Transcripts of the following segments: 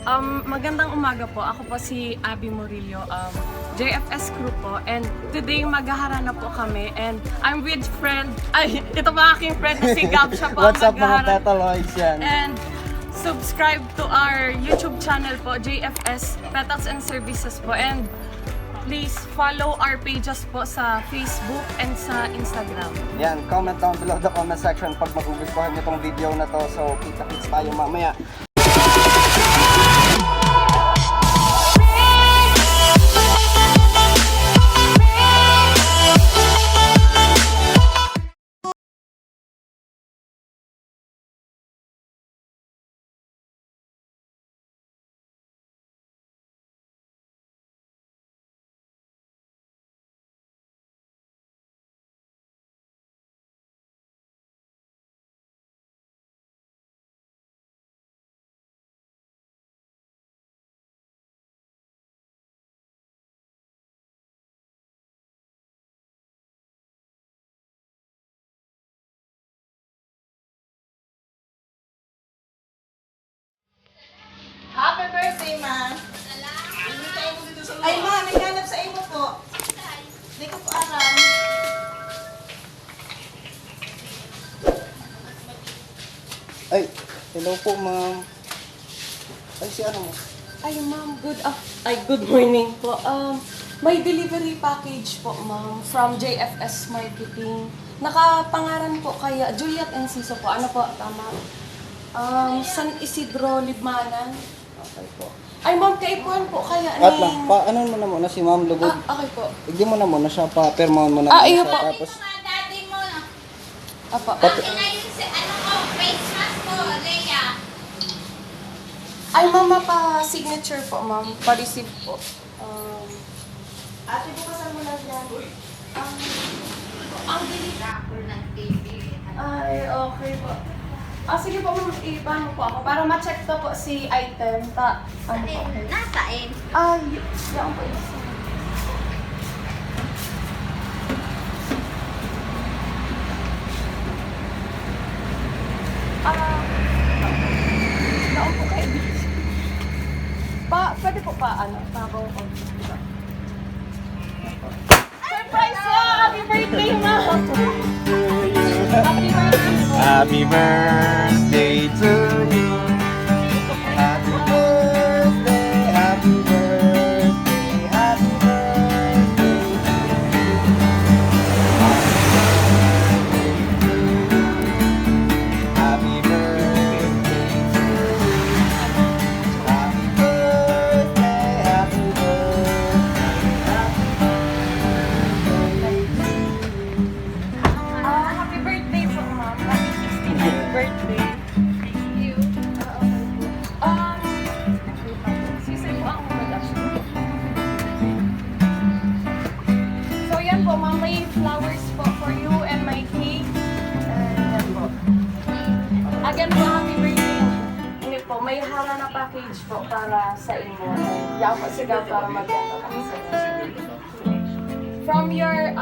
Magandang umaga po. Ako po si Abby Murillo, JFS crew po. And today maghaharana po kami. And I'm with ito pa aking friend na si Gab. Siya po ang What's up mga maghaharana. Petaloids yan? And subscribe to our YouTube channel po, JFS Petals and Services po. And please follow our pages po sa Facebook and sa Instagram. Yan, comment down below the comment section pag magugustuhan nyo tong video na to. So, kita-kits tayo mamaya. Happy birthday, ma! Ay, ma, may ganap sa imo po. Hindi ko po alam. Ay, hello po ma'am. Ay, si ano mo? Ay, ma'am, good morning po. May delivery package po, ma'am, from JFS Marketing. Nakapangaran po kaya Juliet Enciso po. Ano po, tama? San Isidro Libmanan. Okay po. Ay, ma'am, kaipuan po kaya At lang, ano mo na muna si ma'am Lugod? okay po. Igdi mo na muna siya, pa-permahan mo na iyo siya. po. Tapos, Daddy mo, Apa. akin na yung ano ko, face mask ko, Leia. Ay, ma'am, pa-signature po, ma'am. Pa-receive po. Ate, bukasan mo lang yan. Ang delivery. Rapper ng TV. Ay, okay po. Sige po, ma'am, ipahan po ako para ma-check to po si item. Ano po? Okay. Nasaan? Yan po isa. Yan po kayo. Pwede po tabaw ko. Surprise po! Happy birthday, ma'am! Happy birthday po! Happy birthday to you. Happy birthday, happy birthday, happy birthday to you. Happy birthday to you. Happy birthday, happy Happy birthday po, ma'am. Happy 16th birthday. Thank you. Sisay po ang production. So yan po, ma'am. May flowers po for you and my cake. And yan po. Again po, happy birthday. Hindi po, may hara na package po para sa inyo. Yan po sigaw para mag-gato kami sa From your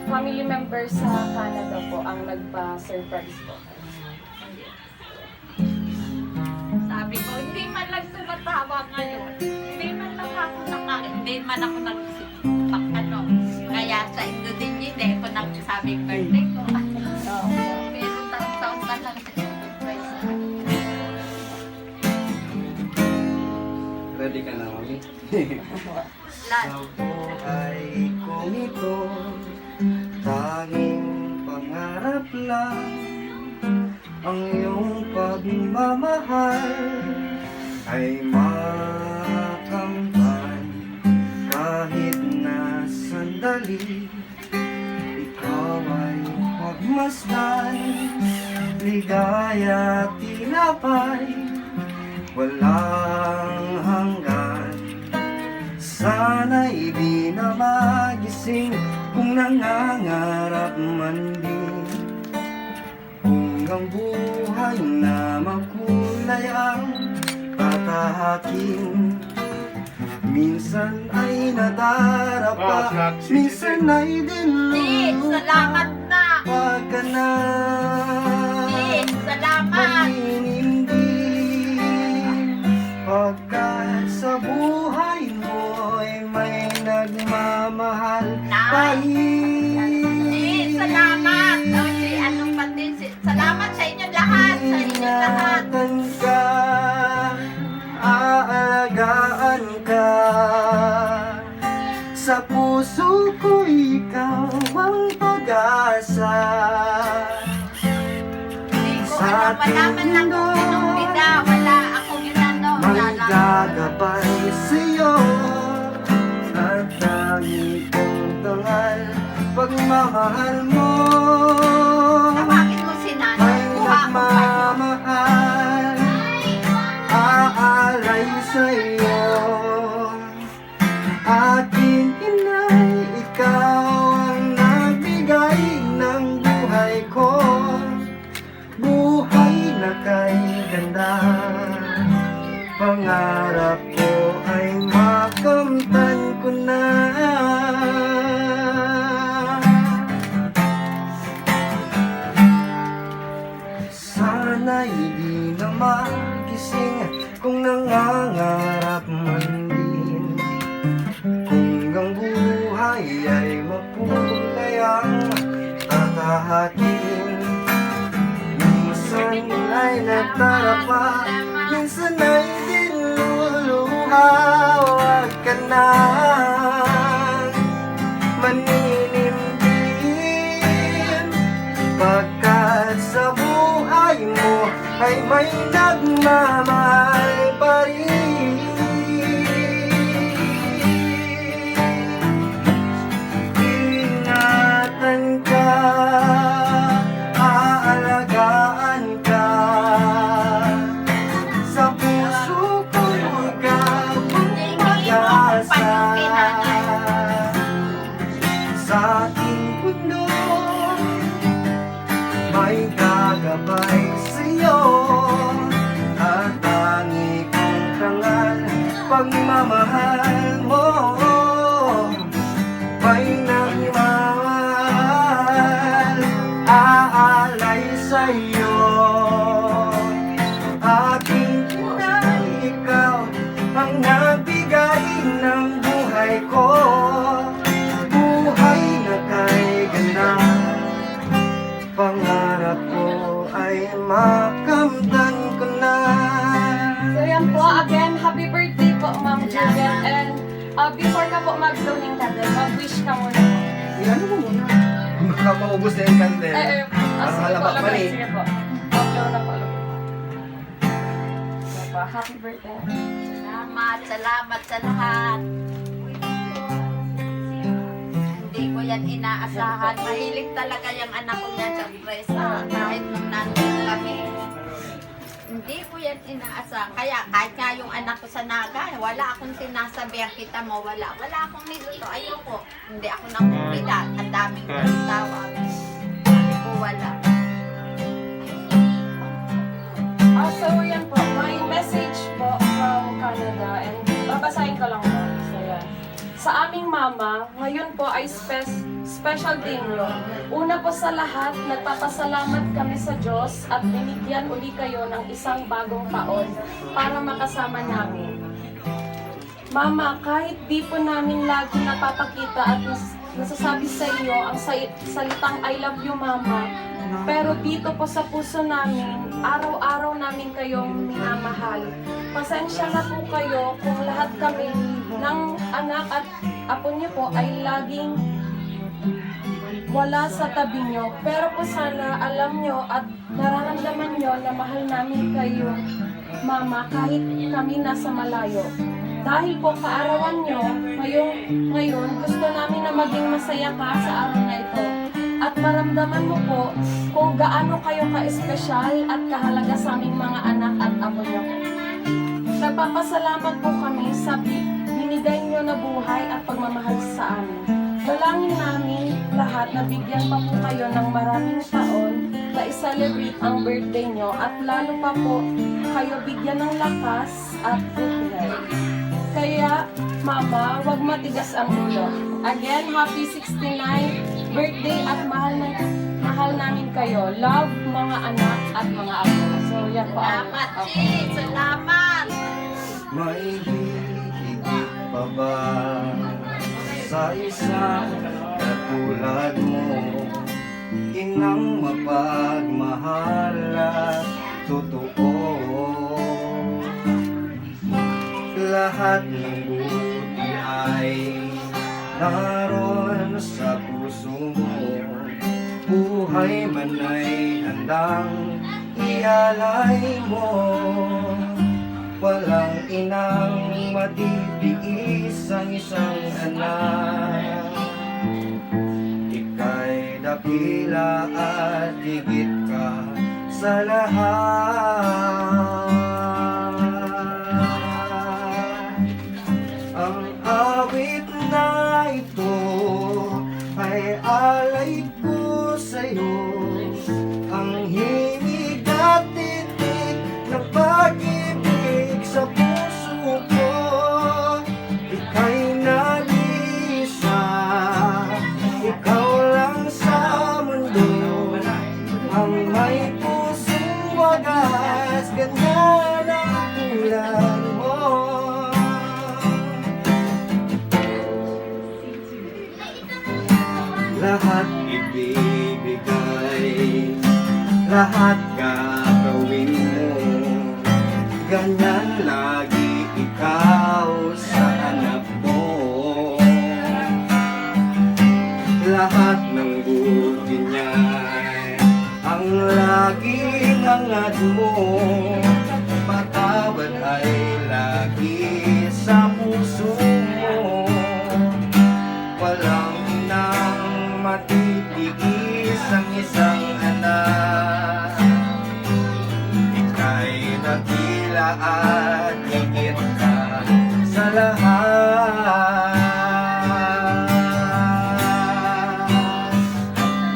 family member sa Canada po ang nagpa-surprise po. Sabi ko, hindi man lang tumatawag ngayon. Hindi man lang ako hindi man ako nagsipak Kaya sa ito din yun kung nagsasabing birthday ko. Pero taon-taon ka lang surprise. Ready ka na, mami? Lahat. Sa buhay kong ito, tanging pangarap lang ang iyong pagmamahal ay makamtan kahit na sandali. Ikaw ay pagmasdan, ligaya tinapay, walang hanggan. Sana'y di na magising kung nangangarap man din. Kung ang buhay na makulay ang tatahakin. Minsan ay nadarapa, minsan ay Di, dilu. salamat na. Pag ka na Di, salamat. maninindi, pag Pagkat sa buhay mo'y may nagmamahal pa rin. Salamat. O, si anong pati, salamat sa inyo lahat. Sa inyo lahat. Ingatan ka, aalagaan ka. Sa puso ko ikaw ang pag-asa. Hindi ko alam, wala man lang kung anong bida. Wala akong inano. Magagabay sa'yo at lagi kong tangal pagmamahal mo. Tawagin mo si nanay. Ay Kuha ko pa yun. nagmamahal, aalay sa'yo. Aking inay, ikaw ang nagbigay ng buhay ko. Buhay na kay ganda. Pangarap ko ay makamtan ko na. Sana'y di na magising kung nangangarap man din. Kung ang buhay ay makulay ang tatahakin. Minsan ay nagtarapa, minsan ay dinuluha. Huwag ka nang maninimbin, pagkat sa buhay mo ay may nagmamahal pa rin. Ingatan ka, aalagaan ka. Sa puso ko ikaw ang pag-asa. Sa aking mundo may gagabay sa'yo at tangi kong tangal pagmamahal mo. May nagmamahal, aalay sa'yo. Aking inay, ikaw ang nagbigay ng buhay ko. Buhay na kay ganda. Pangarap ko ay makamtan ko na. So yan po, again, happy birthday po, Ma'am Juliet. And before ka po mag-blow ng candle, mag-wish ka muna po. Ano mo muna? Baka maubos na yung candle. Sige po, halabak pa rin. sige po. Mag-blow na po. Sige po, happy birthday. Salamat, salamat sa lahat. Hindi ko yan inaasahan. Mahilig talaga yung anak ko niya sa presa. Kahit nung nandun kami. Hindi ko yan inaasahan. Kaya kahit nga yung anak ko sa Naga, wala akong sinasabihan kita mo. Wala akong niluto. Ayoko. Hindi ako nakupilat. Ang daming tawag. Sabi ko wala. So yan po, may message po from Canada and babasahin ko lang po. So yan. Sa aming mama, ngayon po ay special day nyo. Una po sa lahat, nagpapasalamat kami sa Diyos at binigyan uli kayo ng isang bagong taon para makasama namin. Mama, kahit di po namin lagi napapakita at nasasabi sa inyo ang salitang I love you, Mama, pero dito po sa puso namin, araw-araw namin kayong minamahal. Pasensya na po kayo kung lahat kami ng anak at apo niyo po ay laging wala sa tabi niyo. Pero po sana alam niyo at nararamdaman niyo na mahal namin kayo, Mama, kahit kami nasa malayo. Dahil po kaarawan niyo, ngayon gusto namin na maging masaya ka sa araw na ito. At maramdaman mo po kung gaano kayo ka-espesyal at kahalaga sa aming mga anak at apo niyo. Nagpapasalamat po kami sa binigay niyo na buhay at pagmamahal sa amin. Dalangin namin lahat na bigyan pa po kayo ng maraming taon na i-celebrate ang birthday niyo at lalo pa po kayo bigyan ng lakas at good health. Kaya, Mama, wag matigas ang ulo. Again, happy 69th birthday at mahal namin kayo. Love, mga anak at mga apo. So, yan po. Salamat, Chi. Salamat. May higit pa ba sa isang katulad mo? Inang mapagmahal at totoo. Lahat ng buti ay naroon sa puso mo. Buhay man ay handang ialay mo. Walang inang matitiis ang isang anak. Ika'y dakila at higit ka sa lahat. Ang awit na ito ay alay ko sa'yo. Ang himig at titig ng pag-ibig sa puso ko. Ika'y nag-iisa, ikaw lang sa mundo. Ang may pusong wagas, ganyan ang tulad mo. Lahat ibibigay, lahat gagawin mo. Ganyan lagi ikaw sa anak mo. Lahat ng buti niya ang laging hangad mo. Patawad ay lagi sa puso mo. Walang inang matitiis ang isang anak. Ika'y dakila at higit ka sa lahat.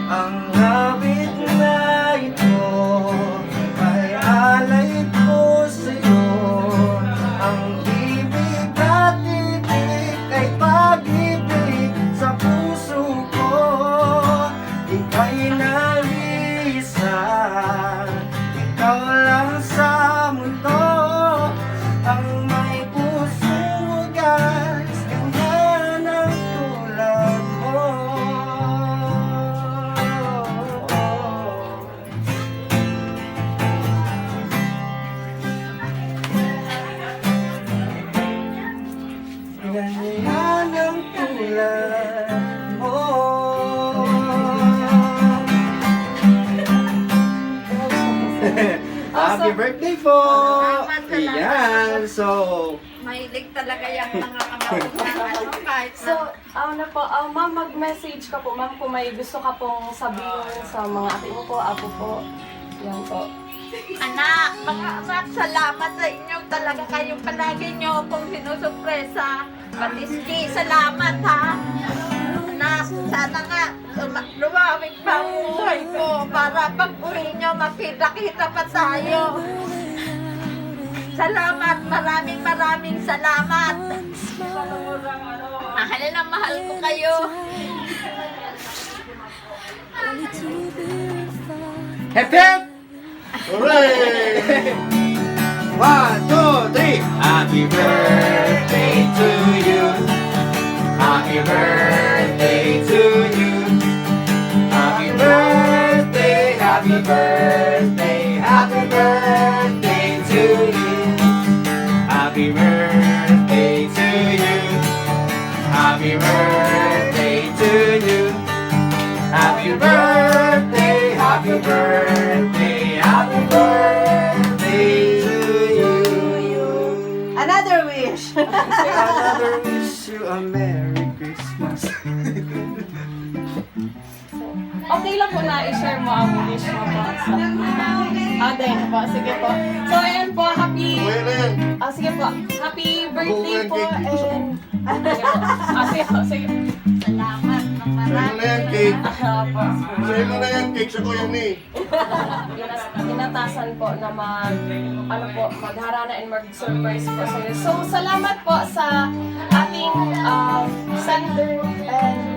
Ang habit na ito ay alay ko sa'yo. Ang ibig at ibig ay pag-ibig sa puso ko. Ika'y nag-iisa, ikaw lang sa mundo. Ang may pusong wagas, ganyan ang tulad mo. Ganyan ang tulad mo. Happy birthday po! Salamat, salamat. Ayan, so... Mahilig talaga yung mga kamag-anak kahit So, ano po, ma'am, mag-message ka po, ma'am, kung may gusto ka pong sabihin sa mga ate mo po, apo po. Yan po. anak, mga anak, salamat sa inyo. Talaga kayo palagi nyo akong sinusupresa. Patiski, salamat ha. Anak, sana nga lumawig pa ang buhay ko para pag uwi nyo makita-kita pa tayo. Salamat, maraming salamat. Mahal na mahal ko kayo. Hip hip! Hooray! 1, 2, 3! Happy birthday to you! Happy birthday to you! Happy birthday, happy birthday, happy birthday to you! Happy birthday to you! Happy birthday to you! Happy birthday, happy birthday, happy birthday to you. Another wish. Another wish you a Merry Christmas. Okay lang po na i-share mo ang wish mo po. Din po. Sige po. So, ayan po. Happy... sige po. Happy birthday po. And... sige po. Sige po. Sige. Salamat ng Sa'yo marami. na yan, cake. Po. Sa'yo na yan, cake sa kuya ni. Inatasan po na magharana and mag-surprise po sa'yo. So, salamat po sa ating sender and